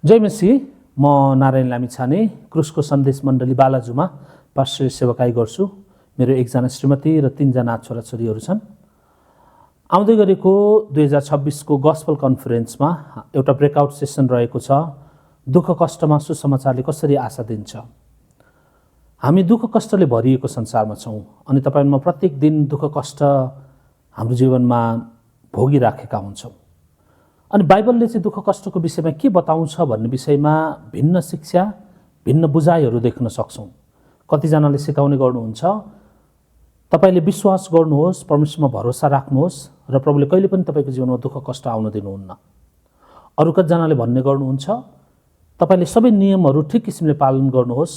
जय मसीह। म नारायण लामिछाने क्रुसको सन्देश मण्डली बालाजुमा पास्टर सेवकाई गर्छु। मेरो एकजना श्रीमती र 3 जना छोराछोरीहरू छन्। आउँदै गरेको 2026 को गस्पल कन्फरेन्समा एउटा ब्रेकआउट सेसन रहेको छ। दुःख कष्टमा सुसमाचारले कसरी आशा दिन्छ। हामी दुःख कष्टले भरिएको संसारमा छौँ अनि तपाईँ म प्रत्येक दिन दुःख कष्ट हाम्रो जीवनमा भोगिराखेका हुन्छौँ। अनि बाइबलले चाहिँ दुःख कष्टको विषयमा के बताउँछ भन्ने विषयमा भिन्न शिक्षा, भिन्न बुझाइहरू देख्न सक्छौँ। कतिजनाले सिकाउने गर्नुहुन्छ तपाईले विश्वास गर्नुहोस्, परमेश्वरमा भरोसा राख्नुहोस् र प्रभुले कहिले पनि तपाईको जीवनमा दुःख कष्ट आउन दिनुहुन्न। अरू कतिजनाले भन्ने गर्नुहुन्छ तपाईले सबै नियमहरू ठिक किसिमले पालन गर्नुहोस्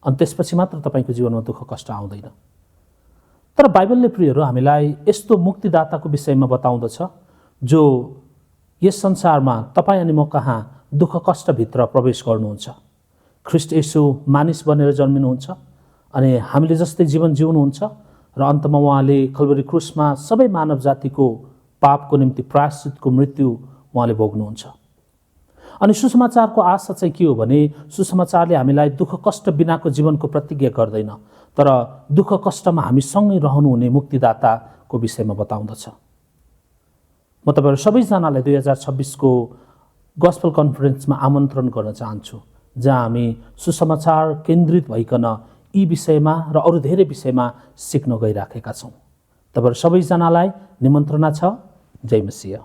अनि त्यसपछि मात्र तपाईको जीवनमा दुःख कष्ट आउँदैन। तर बाइबलले प्रियहरू हामीलाई यस्तो मुक्तिदाताको विषयमा बताउँदछ जो यस संसारमा तपाईँ अनि म कहाँ दुःख कष्टभित्र प्रवेश गर्नुहुन्छ। ख्रीष्ट येशू मानिस बनेर जन्मिनुहुन्छ अनि हामीले जस्तै जीवन जिउनुहुन्छ र अन्तमा उहाँले कल्वरी क्रुसमा सबै मानव जातिको पापको निम्ति प्रायश्चितको मृत्यु उहाँले भोग्नुहुन्छ। अनि सुसमाचारको आशा चाहिँ के हो भने सुसमाचारले हामीलाई दुःख कष्ट बिनाको जीवनको प्रतिज्ञा गर्दैन, तर दुःख कष्टमा हामी सँगै रहनुहुने मुक्तिदाताको विषयमा बताउँदछ। म तपाईहरु सबैजनालाई 2026 को गस्पल कन्फरेन्समा आमन्त्रण गर्न चाहन्छु, जहाँ हामी सुसमाचार केन्द्रित भइकन यी विषयमा र अरू धेरै विषयमा सिक्न गइराखेका छौँ। तपाईहरु सबैजनालाई निमन्त्रणा छ। जय मसीह।